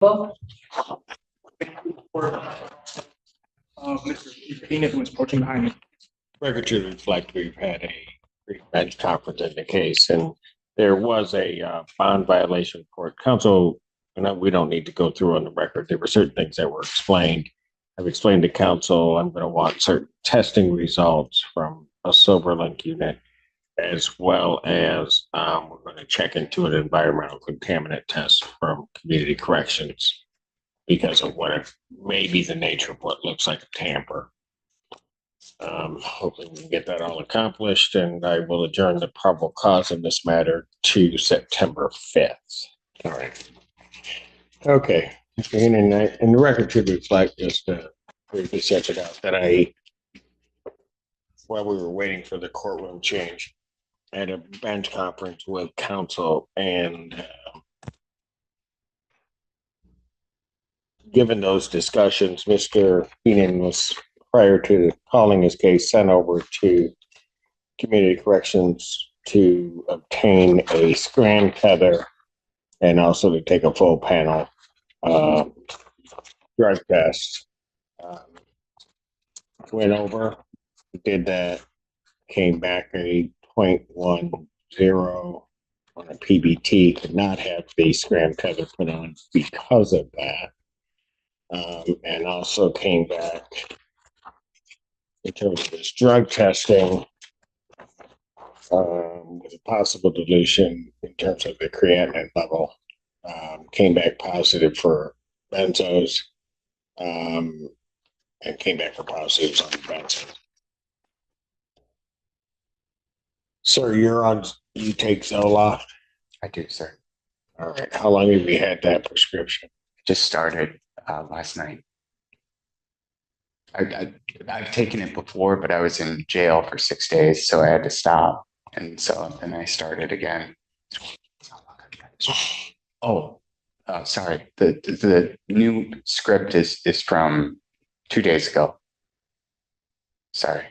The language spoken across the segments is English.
Well, Mr. Heenan was approaching behind me. Record to reflect, we've had a bench conference in the case, and there was a bond violation court counsel. And we don't need to go through on the record. There were certain things that were explained. I've explained to counsel I'm going to want certain testing results from a SoberLink unit, as well as we're going to check into an environmental contaminant test from community corrections because of what it may be the nature of what looks like a tamper. Hopefully we can get that all accomplished, and I will adjourn the probable cause in this matter to September 5th. All right. Okay. Mr. Heenan, and the record should reflect just briefly set it out that while we were waiting for the courtroom change, at a bench conference with counsel, and given those discussions, Mr. Heenan was, prior to calling his case, sent over to community corrections to obtain a strand tether and also to take a full panel drug test. Went over, did that, came back a 0.10 on a PBT, could not have the strand tether put on because of that. And also came back in terms of his drug testing with a possible dilution in terms of the creatinine level. Came back positive for benzos, and came back for positives on the benzos. Sir, you take Zoloft? I do, sir. All right. How long have you had that prescription? Just started last night. I've taken it before, but I was in jail for 6 days, so I had to stop. And so then I started again. Oh, sorry. The new script is from 2 days ago. Sorry.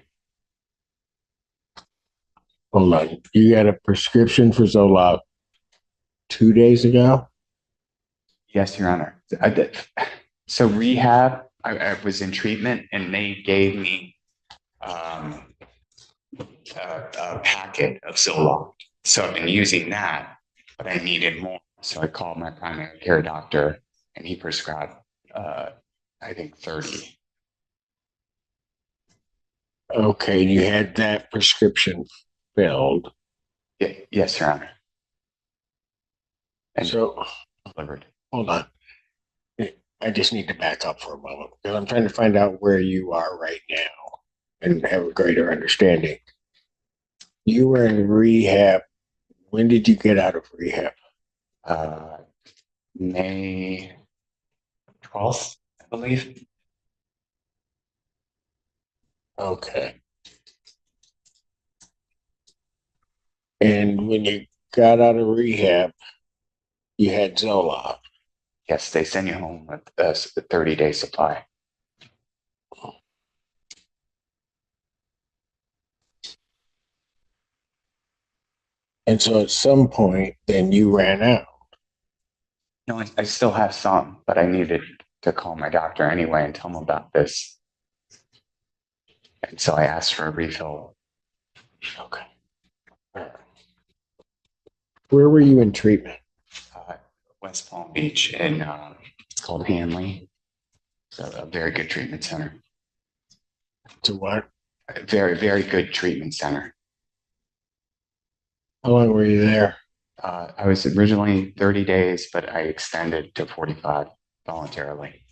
Hold on. You got a prescription for Zoloft 2 days ago? Yes, Your Honor. I did. So rehab, I was in treatment, and they gave me a packet of Zoloft. So I've been using that, but I needed more. So I called my primary care doctor, and he prescribed, I think, 30. Okay, you had that prescription filled. Yes, Your Honor. And So, delivered. hold on. I just need to back up for a moment because I'm trying to find out where you are right now and have a greater understanding. You were in rehab. When did you get out of rehab? May 12th, I believe. Okay. And when you got out of rehab, you had Zoloft. Yes, they send you home with a 30-day supply. And so at some point, then you ran out. No, I still have some, but I needed to call my doctor anyway and tell him about this. And so I asked for a refill. Okay. All right. Where were you in treatment? West Palm Beach, and it's called McNally. So a very good treatment center. To what? A very, very good treatment center. How long were you there? I was originally 30 days, but I extended to 45 voluntarily.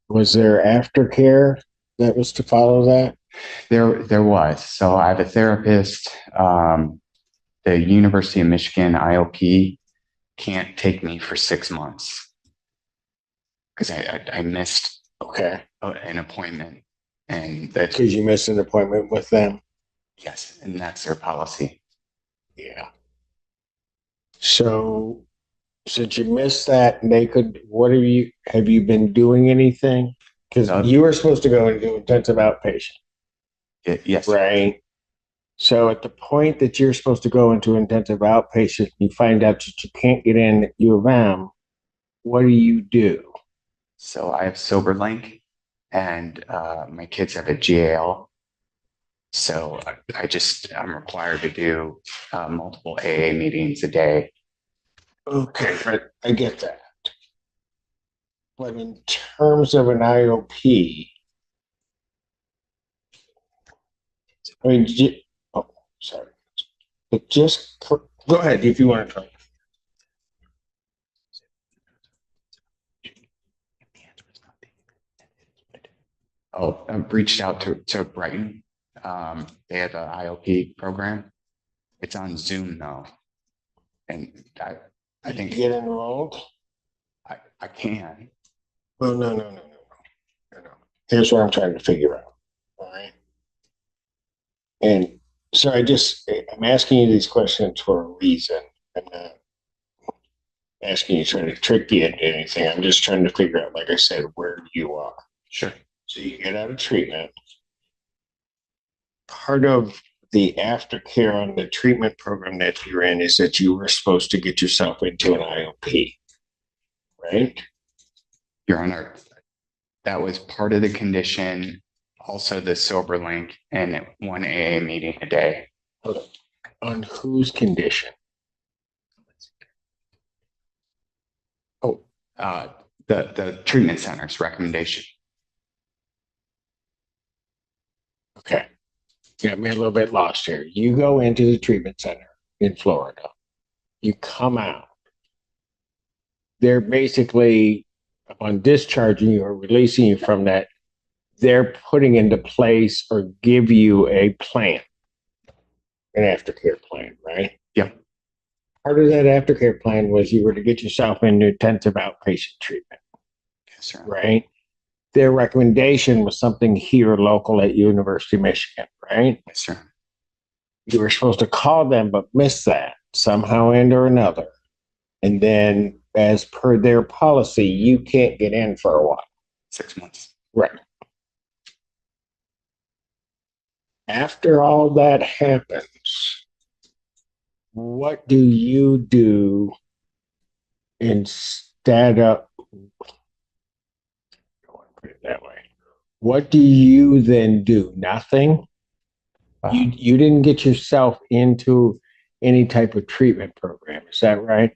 Was there aftercare that was to follow that? There was. So I have a therapist. The University of Michigan IOP can't take me for 6 months because I missed an appointment, and that's because you missed an appointment with them. Yes, and that's their policy. Yeah. So since you missed that, have you been doing anything? Because you were supposed to go and do intensive outpatient. Yes. Right. So at the point that you're supposed to go into intensive outpatient, you find out that you can't get in at U of M. What do you do? So I have SoberLink, and my kids have a GAL. So I'm required to do multiple AA meetings a day. Okay, but I get that. But in terms of an IOP, I mean, oh, sorry. But go ahead if you want to talk. Oh, I've reached out to Brighton. They have an IOP program. It's on Zoom though. And I You think get enrolled? I can. Well, no. Here's what I'm trying to figure out. All right. And so I'm asking you these questions for a reason. I'm not asking you trying to trick you into anything. I'm just trying to figure out, like I said, where you are. Sure. So you get out of treatment. Part of the aftercare on the treatment program that you're in is that you were supposed to get yourself into an IOP, right? Your Honor, that was part of the condition. Also the SoberLink and one AA meeting a day. On whose condition? Oh, the treatment center's recommendation. Okay. You got me a little bit lost here. You go into the treatment center in Florida. You come out. They're basically, upon discharging you or releasing you from that, they're putting into place or give you a plan, an aftercare plan, right? Yeah. Part of that aftercare plan was you were to get yourself into intensive outpatient treatment, Yes, sir. right? Their recommendation was something here local at University of Michigan, right? Yes, sir. You were supposed to call them, but missed that somehow and or another. And then, as per their policy, you can't get in for a while. 6 months. Right. After all that happens, what do you do instead of, I want to put it that way. What do you then do? Nothing? You didn't get yourself into any type of treatment program. Is that right?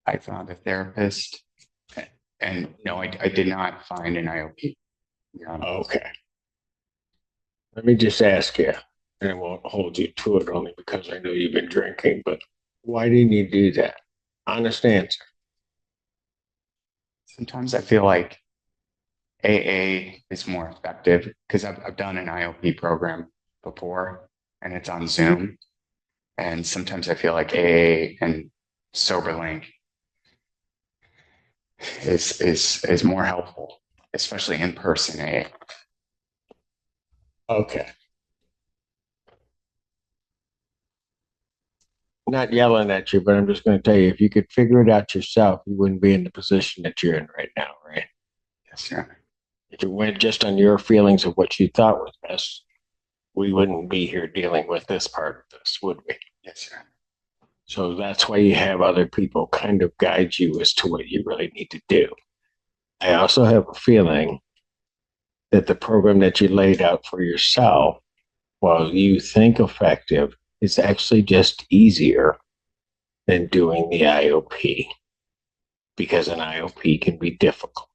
I found a therapist, and no, I did not find an IOP. Your Honor. Okay. Let me just ask you, and I won't hold you to it only because I know you've been drinking, but why didn't you do that? Honest answer. Sometimes I feel like AA is more effective because I've done an IOP program before and it's on Zoom. And sometimes I feel like AA and SoberLink is more helpful, especially in person AA. Okay. Not yelling at you, but I'm just going to tell you, if you could figure it out yourself, you wouldn't be in the position that you're in right now, right? Yes, sir. If it went just on your feelings of what you thought was best, we wouldn't be here dealing with this part of this, would we? Yes, sir. So that's why you have other people kind of guide you as to what you really need to do. I also have a feeling that the program that you laid out for yourself, while you think effective, is actually just easier than doing the IOP because an IOP can be difficult.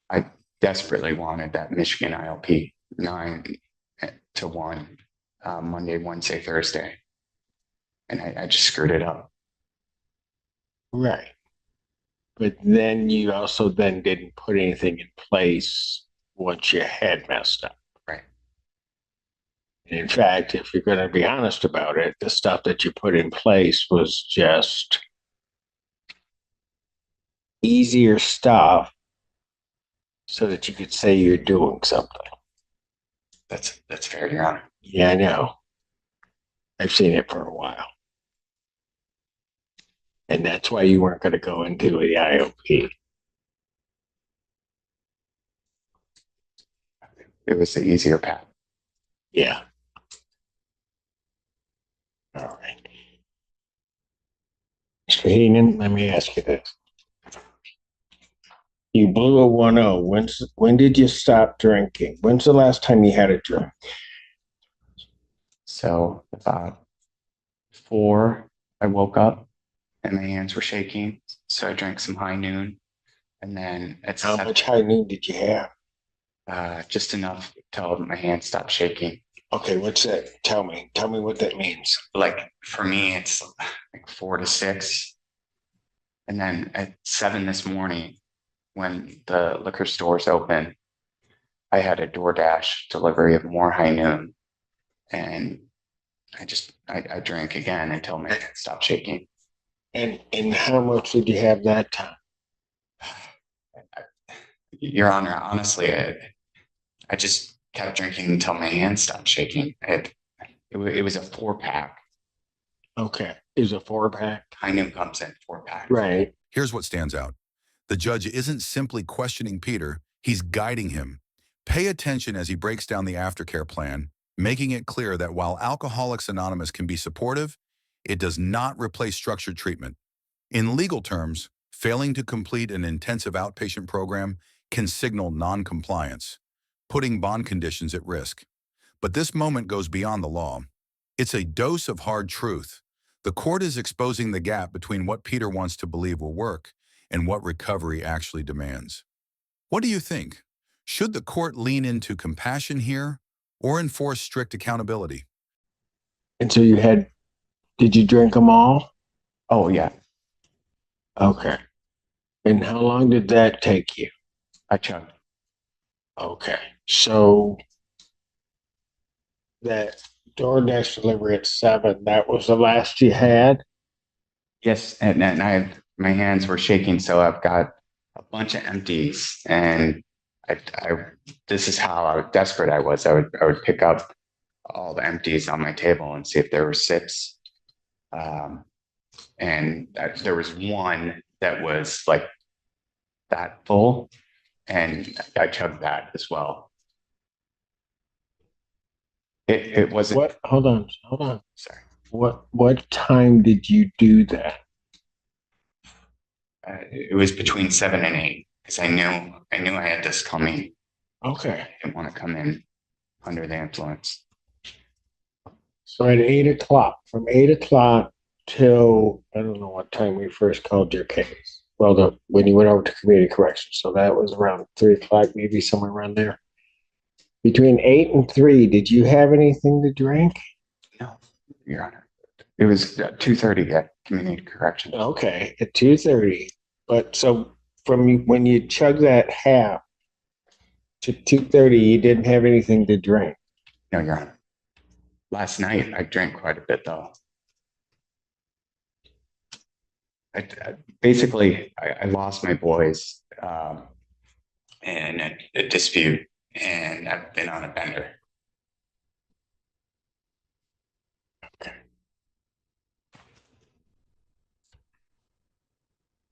I desperately wanted that Michigan IOP 9 to 1, Monday, Wednesday, Thursday. And I just screwed it up. Right. But then you also then didn't put anything in place once you had messed up. Right. And in fact, if you're going to be honest about it, the stuff that you put in place was just easier stuff so that you could say you're doing something. That's fair, Your Honor. Yeah, I know. I've seen it for a while. And that's why you weren't going to go into the IOP. it was the easier path. Yeah. All right. Mr. Heenan, let me ask you this. You blew a 1-0. When did you stop drinking? When's the last time you had a drink? So about 4, I woke up and my hands were shaking. So I drank some high noon. And then at How 7, much high noon did you have? just enough till my hands stopped shaking. Okay, what's that? Tell me what that means. Like for me, it's like 4 to 6. And then at 7 this morning, when the liquor stores open, I had a DoorDash delivery of more high noon. And I drank again until my hands stopped shaking. And how much did you have that time? Your Honor, honestly, I just kept drinking until my hands stopped shaking. It was a 4-pack. Okay. Is a 4-pack? High noon comes in 4-pack. Right. Here's what stands out. The judge isn't simply questioning Peter, he's guiding him. Pay attention as he breaks down the aftercare plan, making it clear that while Alcoholics Anonymous can be supportive, it does not replace structured treatment. In legal terms, failing to complete an intensive outpatient program can signal non-compliance, putting bond conditions at risk. But this moment goes beyond the law. It's a dose of hard truth. The court is exposing the gap between what Peter wants to believe will work and what recovery actually demands. What do you think? Should the court lean into compassion here or enforce strict accountability? And so did you drink them all? Oh, yeah. Okay. And how long did that take you? I chugged. Okay. So that DoorDash delivery at 7, that was the last you had? Yes. And my hands were shaking. So I've got a bunch of empties. And this is how desperate I was. I would pick up all the empties on my table and see if there were sips. And there was one that was like that full, and I chugged that as well. It wasn't. What? Hold on. Sorry. What time did you do that? It was between 7 and 8 because I knew I had this coming. Okay. I didn't want to come in under the influence. So at 8 o'clock, from 8 o'clock till I don't know what time we first called your case. Well, when you went over to community corrections, so that was around 3 o'clock, maybe somewhere around there. Between 8 and 3, did you have anything to drink? No, Your Honor. It was 2:30 at community corrections. Okay, at 2:30. But so from when you chugged that half to 2:30, you didn't have anything to drink. No, Your Honor. Last night I drank quite a bit though. Basically, I lost my boys in a dispute, and I've been on a bender. Okay.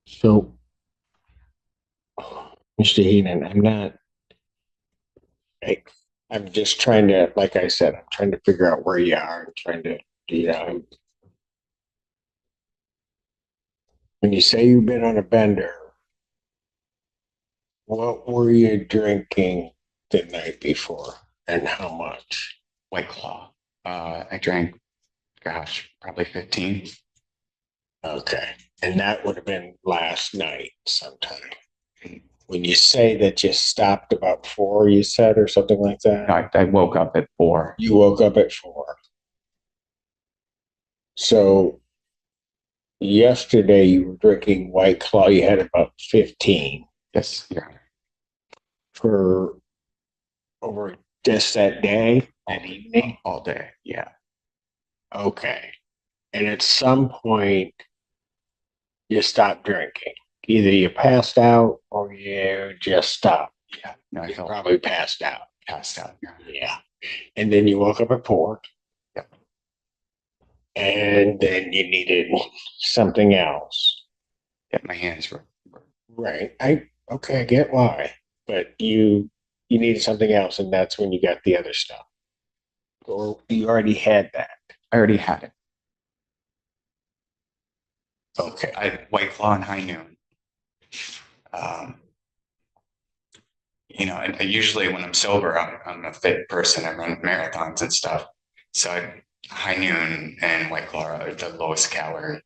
So, Mr. Heenan, I'm just trying to, like I said, I'm trying to figure out where you are and trying to, when you say you've been on a bender, what were you drinking the night before and how much? White Claw. I drank, probably 15. Okay. And that would have been last night sometime. When you say that you stopped about 4, you said, or something like that? No, I woke up at 4. You woke up at 4. So yesterday you were drinking White Claw. You had about 15 Yes, Your Honor. for over just that day, that evening? All day, yeah. Okay. And at some point, you stopped drinking. Either you passed out or you just stopped. Yeah, no, I You felt probably passed out. passed out. Your Honor. Yeah. And then you woke up at 4. Yep. And then you needed something else. Yeah, my hands were. Right. I get why. But you You needed something else, and that's when you got the other stuff. Or you already had that. I already had it. Okay. I had White Claw and High Noon. Um, I usually when I'm sober, I'm a fit person. I run marathons and stuff. So High Noon and White Claw are the lowest calorie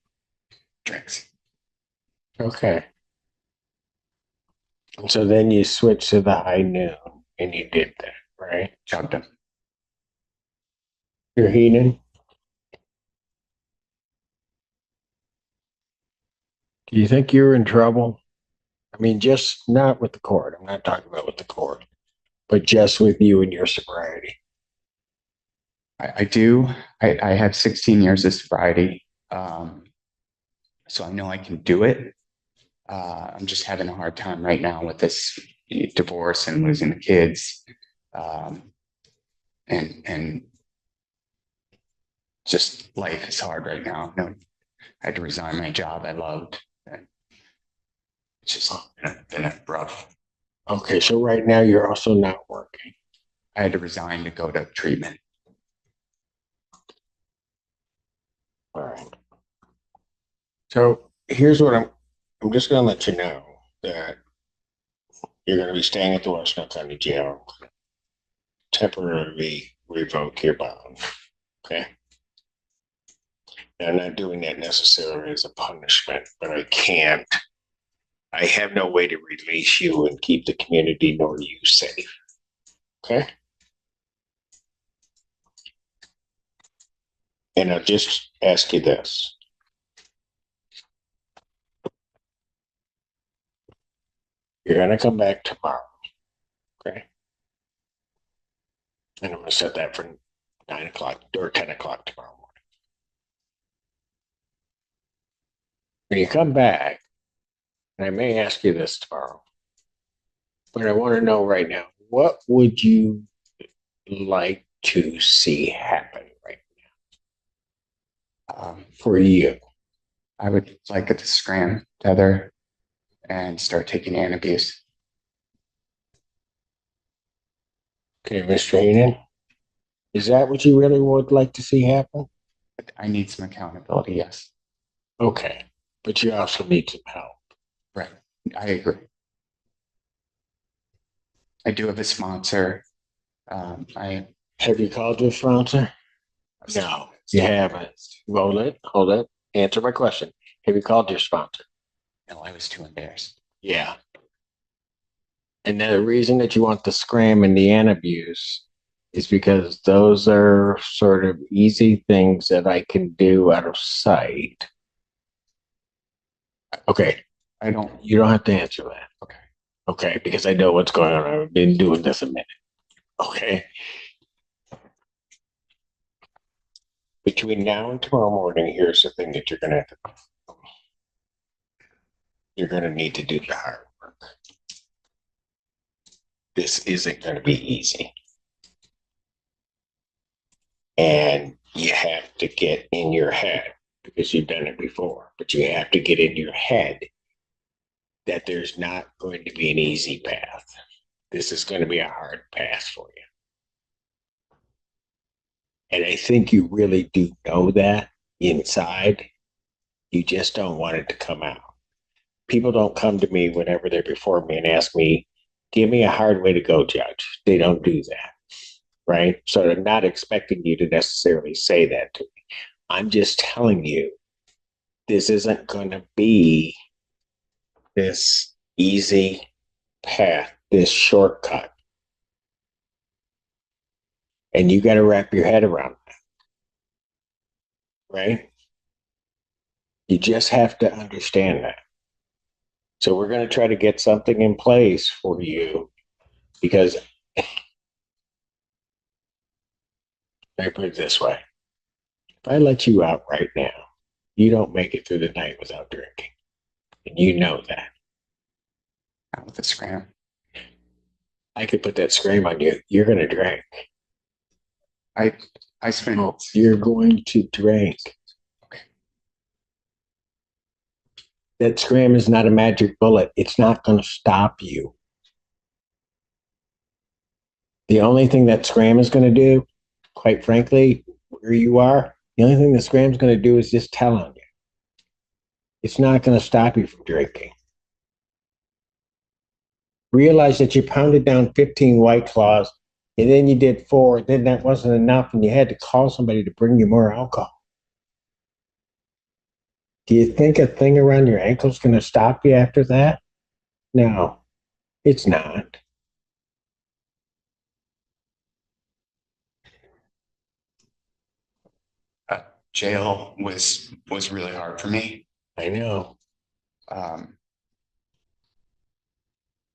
drinks. Okay. And so then you switched to the High Noon, and you did that, right? Chugged them. You're Heenan. Do you think you're in trouble? I mean, just not with the court. I'm not talking about with the court, but just with you and your sobriety. I do. I have 16 years of sobriety. So I know I can do it. I'm just having a hard time right now with this divorce and losing the kids. And just life is hard right now. I had to resign my job I loved. And it's just been rough. Okay, so right now you're also not working. I had to resign to go to treatment. All right. So here's what I'm just going to let you know that you're going to be staying at the Washington County Jail, temporarily revoke your bond. Okay. Now, I'm not doing that necessarily as a punishment, but I have no way to release you and keep the community nor you safe. Okay. And I'll just ask you this. You're going to come back tomorrow. Okay. And I'm going to set that for 9 o'clock or 10 o'clock tomorrow morning. When you come back, and I may ask you this tomorrow, but I want to know right now, what would you like to see happen right now for you? I would like it to scram tether and start taking antabuse. Okay, Mr. Heenan, is that what you really would like to see happen? I need some accountability, yes. Okay, but you also need some help. Right. I agree. I do have a sponsor. Have you called your sponsor? No, you haven't. Hold it. Answer my question. Have you called your sponsor? No, I was too embarrassed. Yeah. And the reason that you want the scram and the antabuse is because those are sort of easy things that I can do out of sight. Okay. You don't have to answer that. Okay. Okay, because I know what's going on. I've been doing this a minute. Okay. Between now and tomorrow morning, here's the thing that you're going to have to do. You're going to need to do the hard work. This isn't going to be easy. And you have to get in your head, because you've done it before, but you have to get in your head that there's not going to be an easy path. This is going to be a hard path for you. And I think you really do know that inside. You just don't want it to come out. People don't come to me whenever they're before me and ask me, give me a hard way to go, Judge. They don't do that, right? So they're not expecting you to necessarily say that to me. I'm just telling you, this isn't going to be this easy path, this shortcut. And you got to wrap your head around that, right? You just have to understand that. So we're going to try to get something in place for you, because I put it this way. If I let you out right now, you don't make it through the night without drinking. And you know that. Not with the scram. I could put that scream on you. You're going to drink. I spent. Oh, you're going to drink. Okay. That scram is not a magic bullet. It's not going to stop you. The only thing that Scram is going to do, quite frankly, where you are, the only thing that Scram's going to do is just tell on you. It's not going to stop you from drinking. Realize that you pounded down 15 White Claws, and then you did 4, then that wasn't enough, and you had to call somebody to bring you more alcohol. Do you think a thing around your ankle is going to stop you after that? No, it's not. Jail was really hard for me. I know.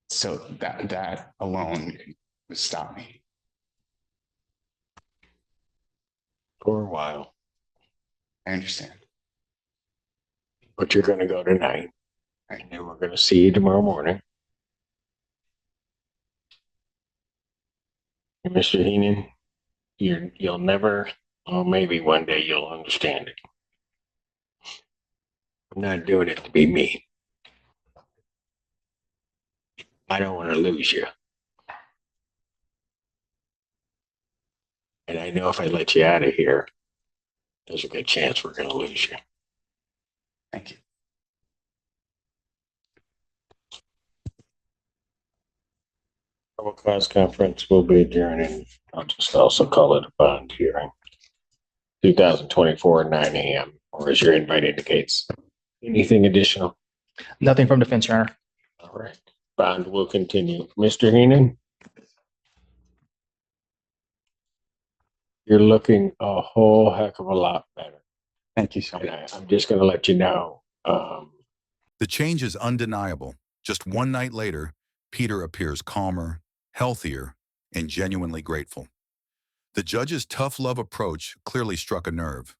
So that alone would stop me. For a while. I understand. But you're going to go tonight, and then we're going to see you tomorrow morning. And Mr. Heenan, you'll never, or maybe one day you'll understand it. I'm not doing it to be me. I don't want to lose you. And I know if I let you out of here, there's a good chance we're going to lose you. Thank you. Probable cause conference will be adjourning. I'll just also call it a bond hearing. 2024 9 a.m. or as your invite indicates. Anything additional? Nothing from defense, Your Honor. All right. Bond will continue. Mr. Heenan? You're looking a whole heck of a lot better. Thank you so And much. I'm just going to let you know. The change is undeniable. Just one night later, Peter appears calmer, healthier, and genuinely grateful. The judge's tough love approach clearly struck a nerve.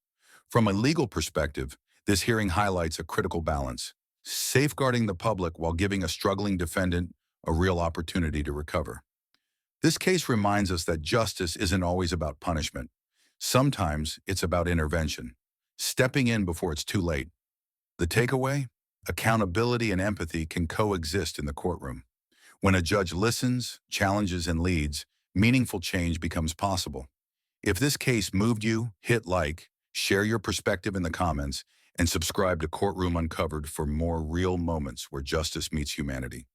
From a legal perspective, this hearing highlights a critical balance, safeguarding the public while giving a struggling defendant a real opportunity to recover. This case reminds us that justice isn't always about punishment. Sometimes it's about intervention, stepping in before it's too late. The takeaway? Accountability and empathy can coexist in the courtroom. When a judge listens, challenges, and leads, meaningful change becomes possible. If this case moved you, hit like, share your perspective in the comments, and subscribe to Courtroom Uncovered for more real moments where justice meets humanity.